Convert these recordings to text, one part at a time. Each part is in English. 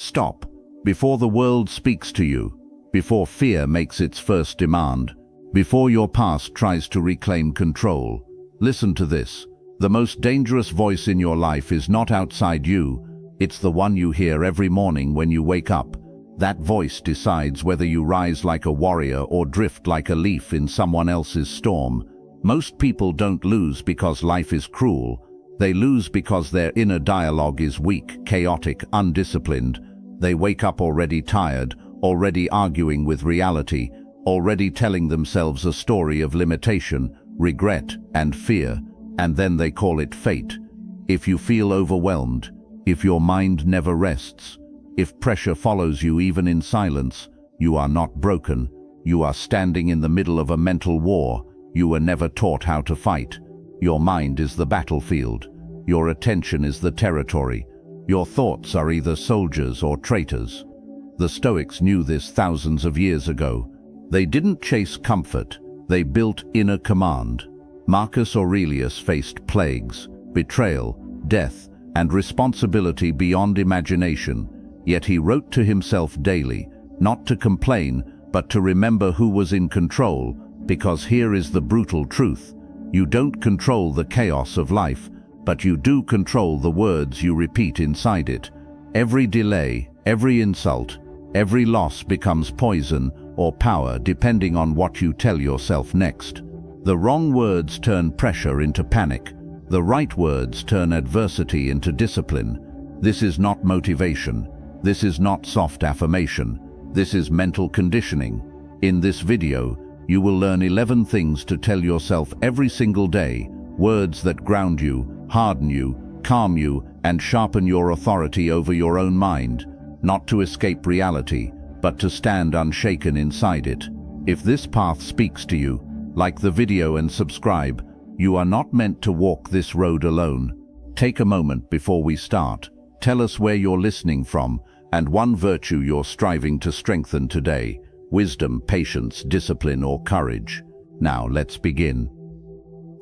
Stop, before the world speaks to you, before fear makes its first demand, before your past tries to reclaim control. Listen to this. The most dangerous voice in your life is not outside you, it's the one you hear every morning when you wake up. That voice decides whether you rise like a warrior or drift like a leaf in someone else's storm. Most people don't lose because life is cruel. They lose because their inner dialogue is weak, chaotic, undisciplined. They wake up already tired, already arguing with reality, already telling themselves a story of limitation, regret, and fear, and then they call it fate. If you feel overwhelmed, if your mind never rests, if pressure follows you even in silence, you are not broken. You are standing in the middle of a mental war. You were never taught how to fight. Your mind is the battlefield. Your attention is the territory. Your thoughts are either soldiers or traitors. The Stoics knew this thousands of years ago. They didn't chase comfort. They built inner command. Marcus Aurelius faced plagues, betrayal, death, and responsibility beyond imagination. Yet he wrote to himself daily, not to complain, but to remember who was in control, because here is the brutal truth. You don't control the chaos of life, but you do control the words you repeat inside it. Every delay, every insult, every loss becomes poison or power depending on what you tell yourself next. The wrong words turn pressure into panic. The right words turn adversity into discipline. This is not motivation. This is not soft affirmation. This is mental conditioning. In this video, you will learn 11 things to tell yourself every single day, words that ground you, harden you, calm you, and sharpen your authority over your own mind, not to escape reality, but to stand unshaken inside it. If this path speaks to you, like the video and subscribe. You are not meant to walk this road alone. Take a moment before we start. Tell us where you're listening from and one virtue you're striving to strengthen today. Wisdom, patience, discipline, or courage. Now let's begin.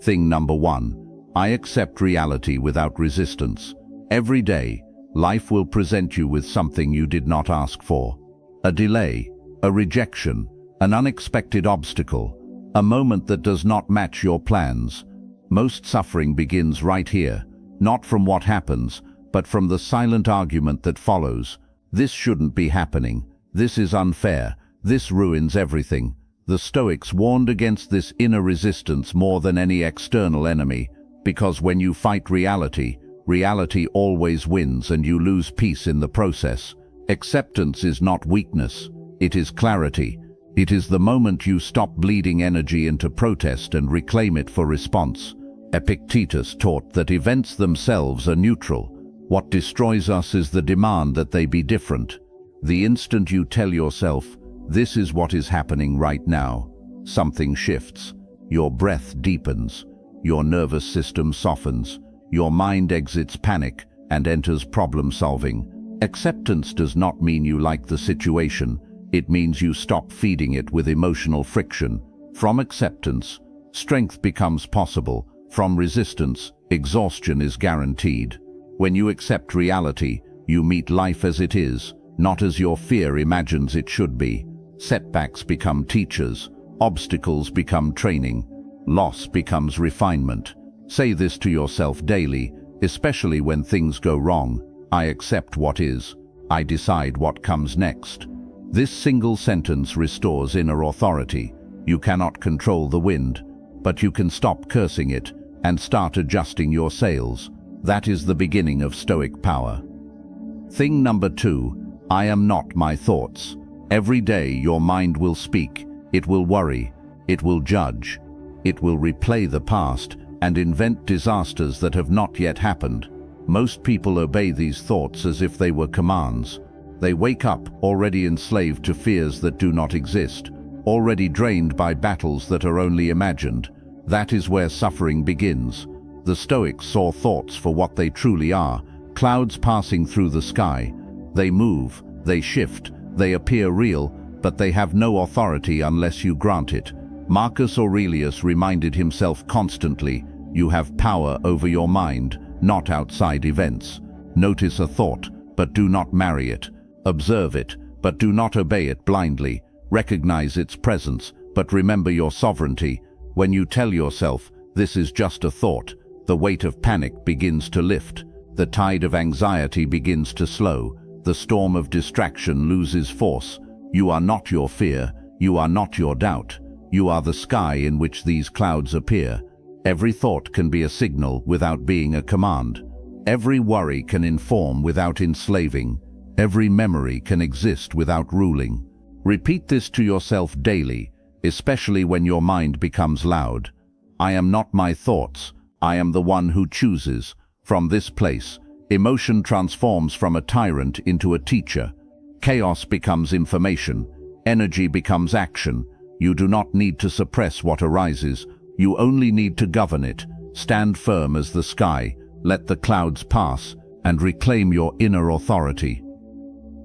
Thing number 1. I accept reality without resistance. Every day, life will present you with something you did not ask for. A delay, a rejection, an unexpected obstacle, a moment that does not match your plans. Most suffering begins right here, not from what happens, but from the silent argument that follows. This shouldn't be happening. This is unfair. This ruins everything. The Stoics warned against this inner resistance more than any external enemy, because when you fight reality, reality always wins and you lose peace in the process. Acceptance is not weakness. It is clarity. It is the moment you stop bleeding energy into protest and reclaim it for response. Epictetus taught that events themselves are neutral. What destroys us is the demand that they be different. The instant you tell yourself, this is what is happening right now, something shifts. Your breath deepens. Your nervous system softens. Your mind exits panic and enters problem solving. Acceptance does not mean you like the situation. It means you stop feeding it with emotional friction. From acceptance, strength becomes possible. From resistance, exhaustion is guaranteed. When you accept reality, you meet life as it is, not as your fear imagines it should be. Setbacks become teachers. Obstacles become training. Loss becomes refinement. Say this to yourself daily, especially when things go wrong. I accept what is. I decide what comes next. This single sentence restores inner authority. You cannot control the wind, but you can stop cursing it and start adjusting your sails. That is the beginning of Stoic power. Thing number 2. I am not my thoughts. Every day your mind will speak. It will worry. It will judge. It will replay the past and invent disasters that have not yet happened. Most people obey these thoughts as if they were commands. They wake up already enslaved to fears that do not exist, already drained by battles that are only imagined. That is where suffering begins. The Stoics saw thoughts for what they truly are, clouds passing through the sky. They move, they shift, they appear real, but they have no authority unless you grant it. Marcus Aurelius reminded himself constantly, you have power over your mind, not outside events. Notice a thought, but do not marry it. Observe it, but do not obey it blindly. Recognize its presence, but remember your sovereignty. When you tell yourself, "This is just a thought," the weight of panic begins to lift. The tide of anxiety begins to slow. The storm of distraction loses force. You are not your fear. You are not your doubt. You are the sky in which these clouds appear. Every thought can be a signal without being a command. Every worry can inform without enslaving. Every memory can exist without ruling. Repeat this to yourself daily, especially when your mind becomes loud. I am not my thoughts. I am the one who chooses. From this place, emotion transforms from a tyrant into a teacher. Chaos becomes information. Energy becomes action. You do not need to suppress what arises. You only need to govern it. Stand firm as the sky. Let the clouds pass and reclaim your inner authority.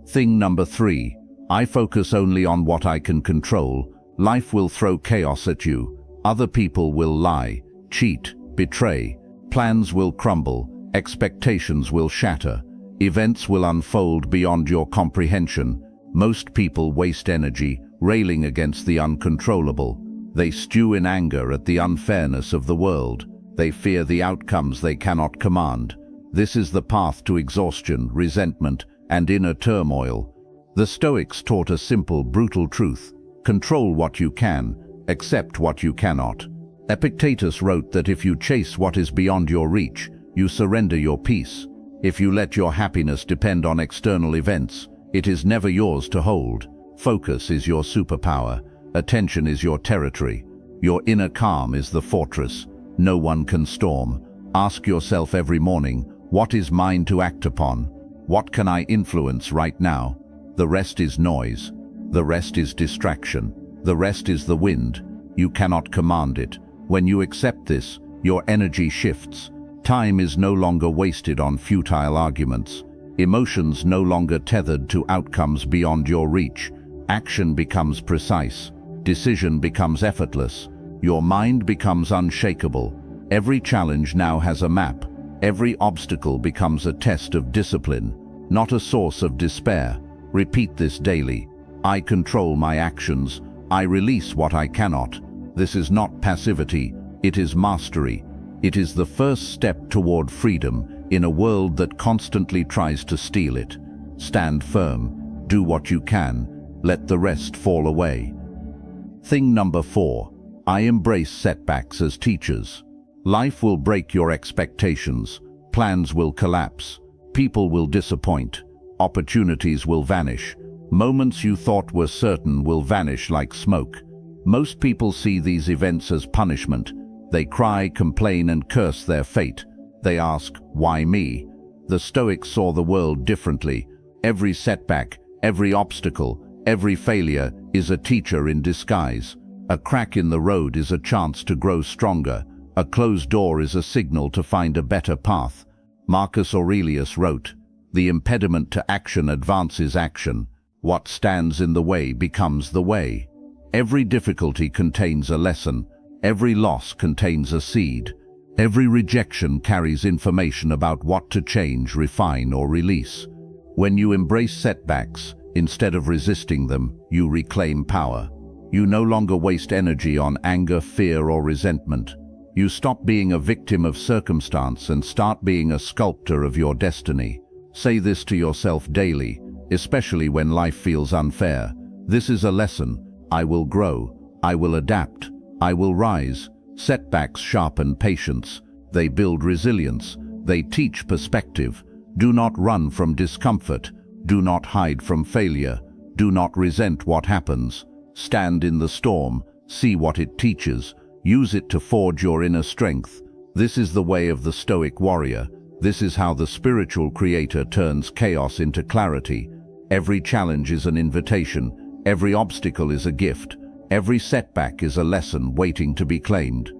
Thing number 3. I focus only on what I can control. Life will throw chaos at you. Other people will lie, cheat, betray. Plans will crumble. Expectations will shatter. Events will unfold beyond your comprehension. Most people waste energy railing against the uncontrollable. They stew in anger at the unfairness of the world. They fear the outcomes they cannot command. This is the path to exhaustion, resentment, and inner turmoil. The Stoics taught a simple, brutal truth: control what you can, accept what you cannot. Epictetus wrote that if you chase what is beyond your reach, you surrender your peace. If you let your happiness depend on external events, it is never yours to hold. Focus is your superpower. Attention is your territory. Your inner calm is the fortress. No one can storm. Ask yourself every morning, what is mine to act upon? What can I influence right now? The rest is noise. The rest is distraction. The rest is the wind. You cannot command it. When you accept this, your energy shifts. Time is no longer wasted on futile arguments. Emotions no longer tethered to outcomes beyond your reach. Action becomes precise. Decision becomes effortless. Your mind becomes unshakable. Every challenge now has a map. Every obstacle becomes a test of discipline, not a source of despair. Repeat this daily. I control my actions. I release what I cannot. This is not passivity. It is mastery. It is the first step toward freedom in a world that constantly tries to steal it. Stand firm. Do what you can. Let the rest fall away. Thing number 4. I embrace setbacks as teachers. Life will break your expectations. Plans will collapse. People will disappoint. Opportunities will vanish. Moments you thought were certain will vanish like smoke. Most people see these events as punishment. They cry, complain, and curse their fate. They ask, why me? The Stoics saw the world differently. Every setback, every obstacle, every failure is a teacher in disguise. A crack in the road is a chance to grow stronger. A closed door is a signal to find a better path. Marcus Aurelius wrote, "The impediment to action advances action. What stands in the way becomes the way." Every difficulty contains a lesson. Every loss contains a seed. Every rejection carries information about what to change, refine, or release. When you embrace setbacks, instead of resisting them, you reclaim power. You no longer waste energy on anger, fear, or resentment. You stop being a victim of circumstance and start being a sculptor of your destiny. Say this to yourself daily, especially when life feels unfair. This is a lesson. I will grow. I will adapt. I will rise. Setbacks sharpen patience. They build resilience. They teach perspective. Do not run from discomfort. Do not hide from failure. Do not resent what happens. Stand in the storm. See what it teaches. Use it to forge your inner strength. This is the way of the Stoic warrior. This is how the spiritual creator turns chaos into clarity. Every challenge is an invitation. Every obstacle is a gift. Every setback is a lesson waiting to be claimed.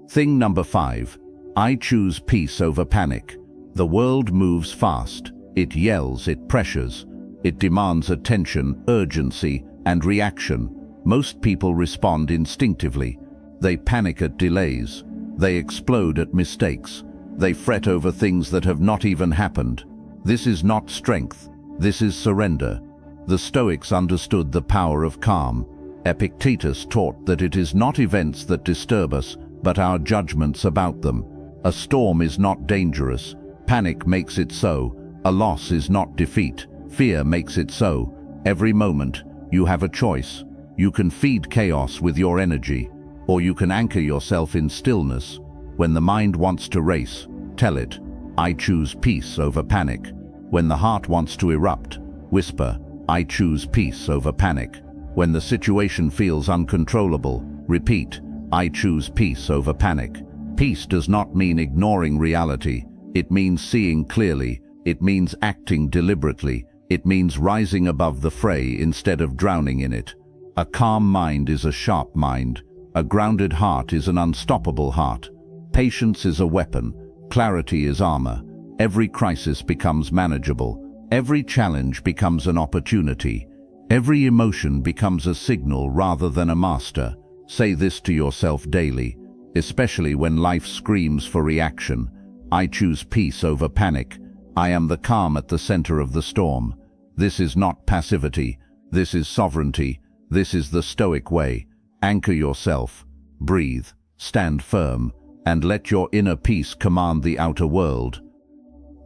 Thing number 5. I choose peace over panic. The world moves fast. It yells, it pressures. It demands attention, urgency, and reaction. Most people respond instinctively. They panic at delays. They explode at mistakes. They fret over things that have not even happened. This is not strength. This is surrender. The Stoics understood the power of calm. Epictetus taught that it is not events that disturb us, but our judgments about them. A storm is not dangerous. Panic makes it so. A loss is not defeat. Fear makes it so. Every moment, you have a choice. You can feed chaos with your energy, or you can anchor yourself in stillness. When the mind wants to race, tell it, I choose peace over panic. When the heart wants to erupt, whisper, I choose peace over panic. When the situation feels uncontrollable, repeat, I choose peace over panic. Peace does not mean ignoring reality. It means seeing clearly. It means acting deliberately. It means rising above the fray instead of drowning in it. A calm mind is a sharp mind. A grounded heart is an unstoppable heart. Patience is a weapon. Clarity is armor. Every crisis becomes manageable. Every challenge becomes an opportunity. Every emotion becomes a signal rather than a master. Say this to yourself daily, especially when life screams for reaction. I choose peace over panic. I am the calm at the center of the storm. This is not passivity. This is sovereignty. This is the Stoic way. Anchor yourself, breathe, stand firm, and let your inner peace command the outer world.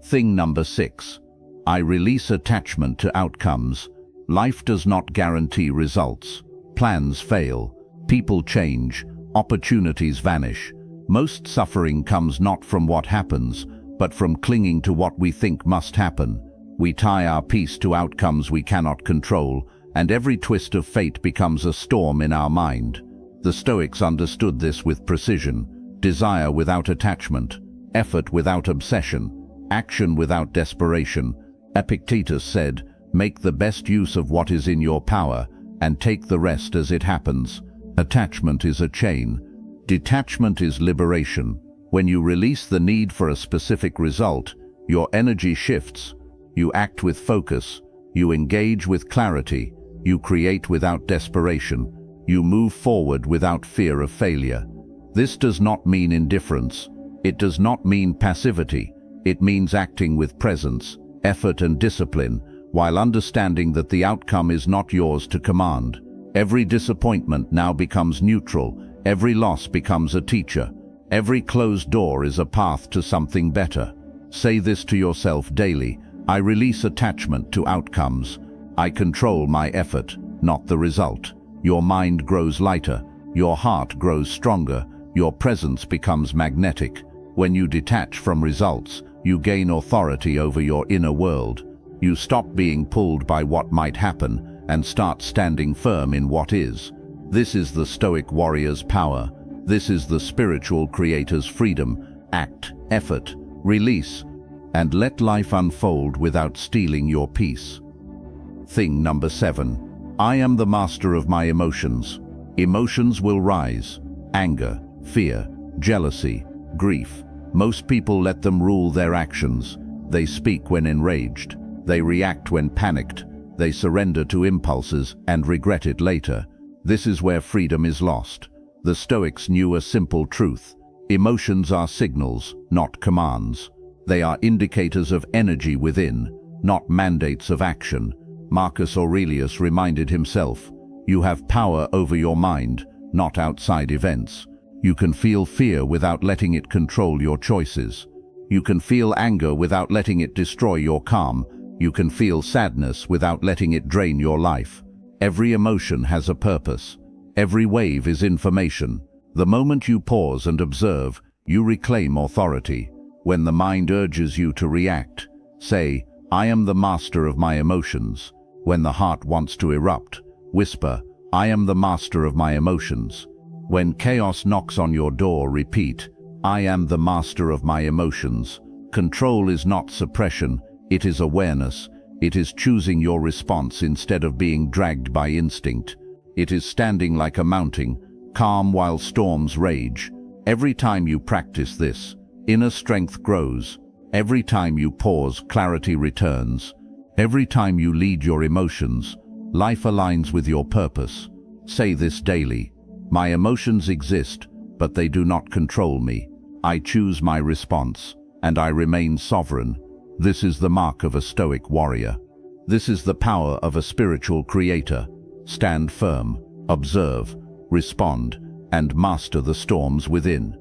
Thing number 6. I release attachment to outcomes. Life does not guarantee results. Plans fail. People change. Opportunities vanish. Most suffering comes not from what happens, but from clinging to what we think must happen. We tie our peace to outcomes we cannot control, and every twist of fate becomes a storm in our mind. The Stoics understood this with precision. Desire without attachment, effort without obsession, action without desperation. Epictetus said, make the best use of what is in your power, and take the rest as it happens. Attachment is a chain. Detachment is liberation. When you release the need for a specific result, your energy shifts. You act with focus. You engage with clarity. You create without desperation. You move forward without fear of failure. This does not mean indifference. It does not mean passivity. It means acting with presence, effort and discipline, while understanding that the outcome is not yours to command. Every disappointment now becomes neutral. Every loss becomes a teacher. Every closed door is a path to something better. Say this to yourself daily. I release attachment to outcomes. I control my effort, not the result. Your mind grows lighter. Your heart grows stronger. Your presence becomes magnetic. When you detach from results, you gain authority over your inner world. You stop being pulled by what might happen and start standing firm in what is. This is the Stoic warrior's power. This is the spiritual creator's freedom. Act, effort, release, and let life unfold without stealing your peace. Thing number 7. I am the master of my emotions. Emotions will rise. Anger, fear, jealousy, grief. Most people let them rule their actions. They speak when enraged. They react when panicked. They surrender to impulses and regret it later. This is where freedom is lost. The Stoics knew a simple truth. Emotions are signals, not commands. They are indicators of energy within, not mandates of action. Marcus Aurelius reminded himself, you have power over your mind, not outside events. You can feel fear without letting it control your choices. You can feel anger without letting it destroy your calm. You can feel sadness without letting it drain your life. Every emotion has a purpose. Every wave is information. The moment you pause and observe, you reclaim authority. When the mind urges you to react, say, I am the master of my emotions. When the heart wants to erupt, whisper, I am the master of my emotions. When chaos knocks on your door, repeat, I am the master of my emotions. Control is not suppression, it is awareness. It is choosing your response instead of being dragged by instinct. It is standing like a mountain, calm while storms rage. Every time you practice this, inner strength grows. Every time you pause, clarity returns. Every time you lead your emotions, life aligns with your purpose. Say this daily. My emotions exist, but they do not control me. I choose my response, and I remain sovereign. This is the mark of a Stoic warrior. This is the power of a spiritual creator. Stand firm, observe, respond, and master the storms within.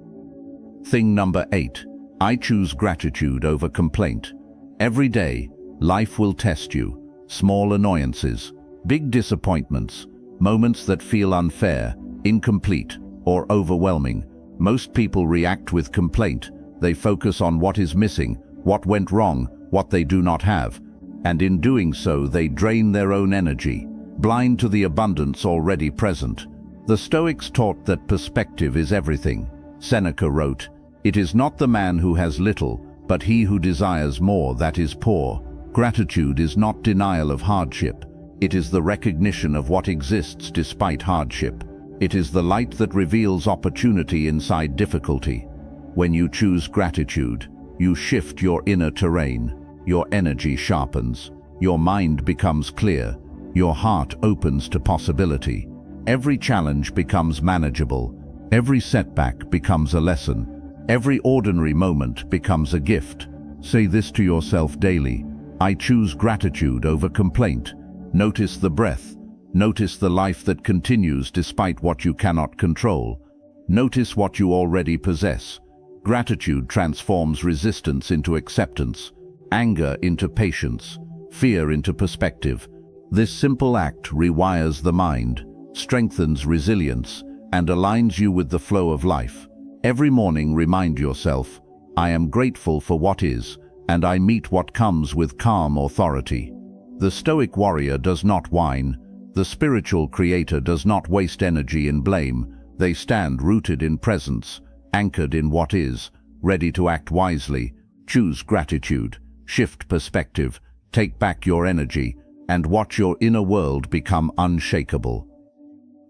Thing number 8. I choose gratitude over complaint. Every day, life will test you. Small annoyances, big disappointments, moments that feel unfair, incomplete, or overwhelming. Most people react with complaint. They focus on what is missing, what went wrong, what they do not have, and in doing so they drain their own energy, blind to the abundance already present. The Stoics taught that perspective is everything. Seneca wrote, "It is not the man who has little, but he who desires more that is poor." Gratitude is not denial of hardship. It is the recognition of what exists despite hardship. It is the light that reveals opportunity inside difficulty. When you choose gratitude, you shift your inner terrain. Your energy sharpens. Your mind becomes clear. Your heart opens to possibility. Every challenge becomes manageable. Every setback becomes a lesson. Every ordinary moment becomes a gift. Say this to yourself daily. I choose gratitude over complaint. Notice the breath. Notice the life that continues despite what you cannot control. Notice what you already possess. Gratitude transforms resistance into acceptance, anger into patience, fear into perspective. This simple act rewires the mind, strengthens resilience, and aligns you with the flow of life. Every morning remind yourself, I am grateful for what is, and I meet what comes with calm authority. The Stoic warrior does not whine. The spiritual creator does not waste energy in blame. They stand rooted in presence, anchored in what is, ready to act wisely. Choose gratitude, shift perspective, take back your energy, and watch your inner world become unshakable.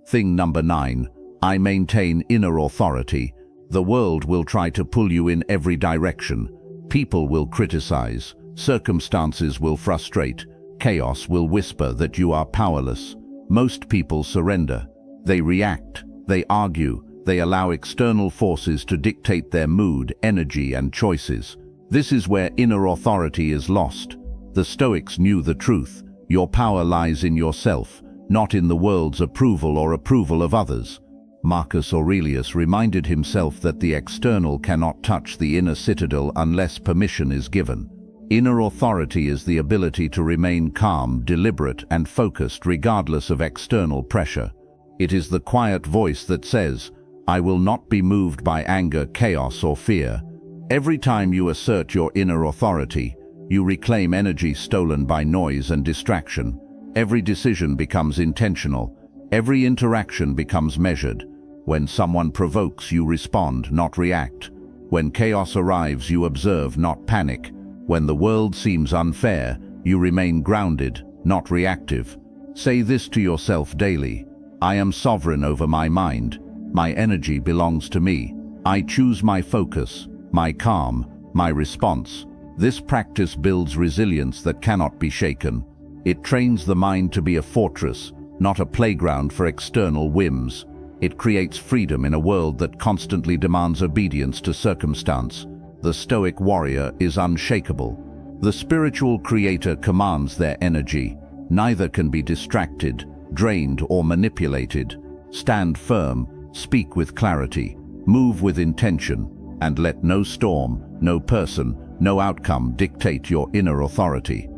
Thing number 9. I maintain inner authority. The world will try to pull you in every direction. People will criticize, circumstances will frustrate, chaos will whisper that you are powerless. Most people surrender. They react, they argue, they allow external forces to dictate their mood, energy, and choices. This is where inner authority is lost. The Stoics knew the truth. Your power lies in yourself, not in the world's approval or approval of others. Marcus Aurelius reminded himself that the external cannot touch the inner citadel unless permission is given. Inner authority is the ability to remain calm, deliberate, and focused regardless of external pressure. It is the quiet voice that says, I will not be moved by anger, chaos, or fear. Every time you assert your inner authority, you reclaim energy stolen by noise and distraction. Every decision becomes intentional. Every interaction becomes measured. When someone provokes, you respond, not react. When chaos arrives, you observe, not panic. When the world seems unfair, you remain grounded, not reactive. Say this to yourself daily. I am sovereign over my mind. My energy belongs to me. I choose my focus, my calm, my response. This practice builds resilience that cannot be shaken. It trains the mind to be a fortress, not a playground for external whims. It creates freedom in a world that constantly demands obedience to circumstance. The Stoic warrior is unshakable. The spiritual creator commands their energy. Neither can be distracted, drained, or manipulated. Stand firm, speak with clarity, move with intention, and let no storm, no person, no outcome dictate your inner authority.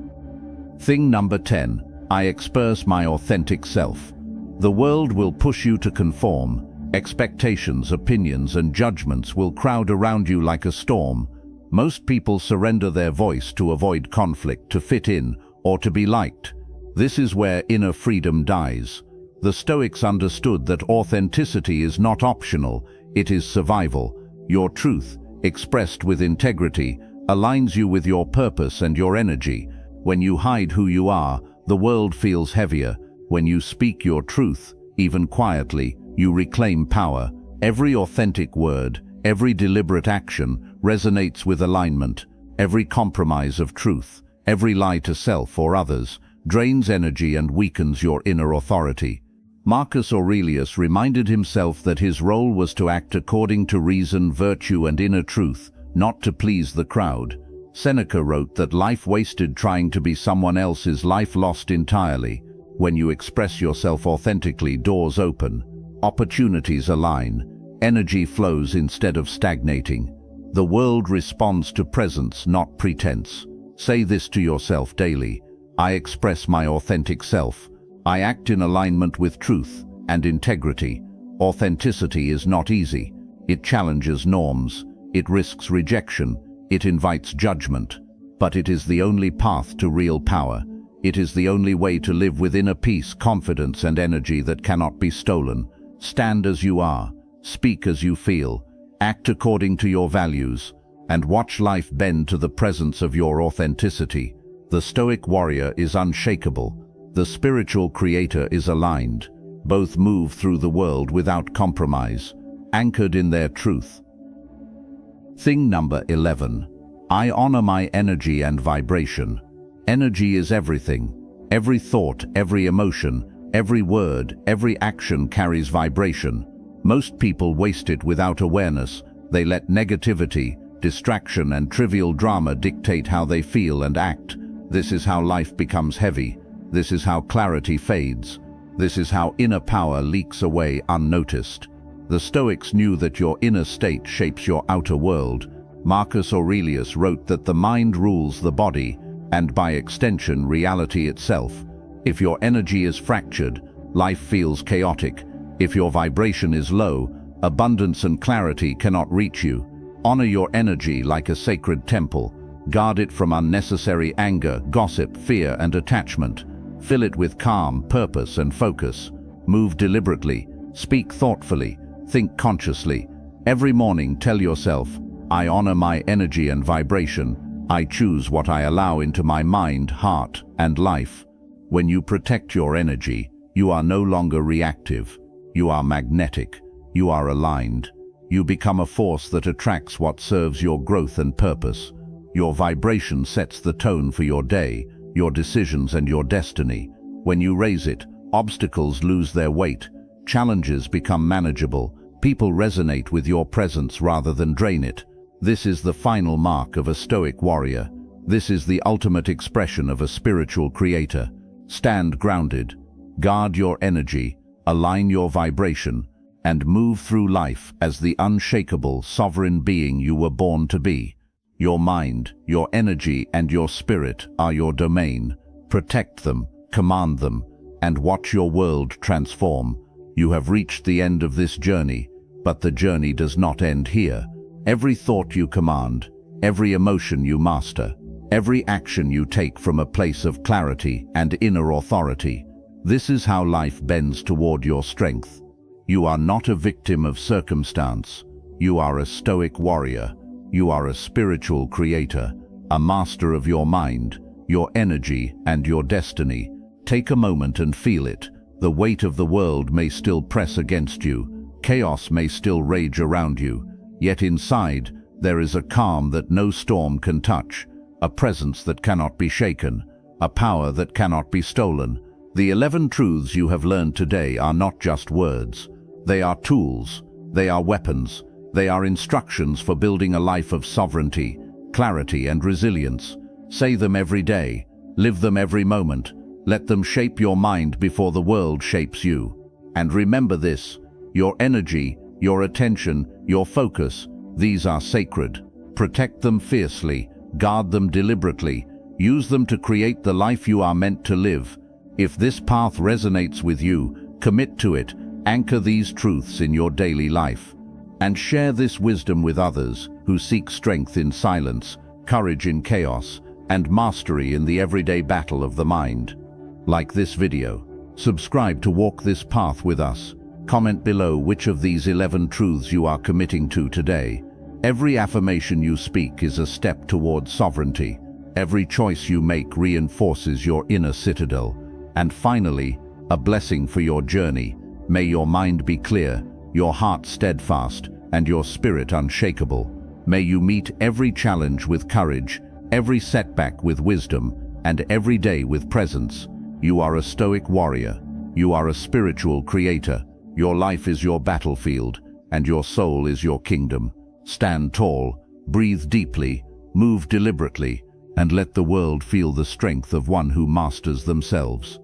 Thing number 10. I express my authentic self. The world will push you to conform. Expectations, opinions, and judgments will crowd around you like a storm. Most people surrender their voice to avoid conflict, to fit in, or to be liked. This is where inner freedom dies. The Stoics understood that authenticity is not optional, it is survival. Your truth, expressed with integrity, aligns you with your purpose and your energy. When you hide who you are, the world feels heavier. When you speak your truth, even quietly, you reclaim power. Every authentic word, every deliberate action resonates with alignment. Every compromise of truth, every lie to self or others, drains energy and weakens your inner authority. Marcus Aurelius reminded himself that his role was to act according to reason, virtue, and inner truth, not to please the crowd. Seneca wrote that life wasted trying to be someone else is life lost entirely. When you express yourself authentically, doors open, opportunities align, energy flows instead of stagnating. The world responds to presence, not pretense. Say this to yourself daily: I express my authentic self. I act in alignment with truth and integrity. Authenticity is not easy. It challenges norms. It risks rejection. It invites judgment. But it is the only path to real power. It is the only way to live with inner peace, confidence, and energy that cannot be stolen. Stand as you are. Speak as you feel. Act according to your values. And watch life bend to the presence of your authenticity. The Stoic warrior is unshakable. The spiritual creator is aligned. Both move through the world without compromise, anchored in their truth. Thing number 11. I honor my energy and vibration. Energy is everything. Every thought, every emotion, every word, every action carries vibration. Most people waste it without awareness. They let negativity, distraction, and trivial drama dictate how they feel and act. This is how life becomes heavy. This is how clarity fades. This is how inner power leaks away unnoticed. The Stoics knew that your inner state shapes your outer world. Marcus Aurelius wrote that the mind rules the body, and by extension, reality itself. If your energy is fractured, life feels chaotic. If your vibration is low, abundance and clarity cannot reach you. Honor your energy like a sacred temple. Guard it from unnecessary anger, gossip, fear, and attachment. Fill it with calm, purpose, and focus. Move deliberately. Speak thoughtfully. Think consciously. Every morning, tell yourself, I honor my energy and vibration. I choose what I allow into my mind, heart, and life. When you protect your energy, you are no longer reactive. You are magnetic. You are aligned. You become a force that attracts what serves your growth and purpose. Your vibration sets the tone for your day, your decisions, and your destiny. When you raise it, obstacles lose their weight. Challenges become manageable. People resonate with your presence rather than drain it. This is the final mark of a Stoic warrior. This is the ultimate expression of a spiritual creator. Stand grounded. Guard your energy. Align your vibration. And move through life as the unshakable, sovereign being you were born to be. Your mind, your energy, and your spirit are your domain. Protect them, command them, and watch your world transform. You have reached the end of this journey, but the journey does not end here. Every thought you command, every emotion you master, every action you take from a place of clarity and inner authority. This is how life bends toward your strength. You are not a victim of circumstance. You are a Stoic warrior. You are a spiritual creator, a master of your mind, your energy, and your destiny. Take a moment and feel it. The weight of the world may still press against you. Chaos may still rage around you. Yet inside, there is a calm that no storm can touch, a presence that cannot be shaken, a power that cannot be stolen. The 11 truths you have learned today are not just words. They are tools. They are weapons. They are instructions for building a life of sovereignty, clarity, and resilience. Say them every day. Live them every moment. Let them shape your mind before the world shapes you. And remember this: your energy, your attention, your focus, these are sacred. Protect them fiercely. Guard them deliberately. Use them to create the life you are meant to live. If this path resonates with you, commit to it. Anchor these truths in your daily life. And share this wisdom with others who seek strength in silence, courage in chaos, and mastery in the everyday battle of the mind. Like this video. Subscribe to walk this path with us. Comment below which of these 11 truths you are committing to today. Every affirmation you speak is a step towards sovereignty. Every choice you make reinforces your inner citadel. And finally, a blessing for your journey. May your mind be clear, your heart steadfast, and your spirit unshakable. May you meet every challenge with courage, every setback with wisdom, and every day with presence. You are a Stoic warrior. You are a spiritual creator. Your life is your battlefield, and your soul is your kingdom. Stand tall, breathe deeply, Move deliberately, and let the world feel the strength of one who masters themselves.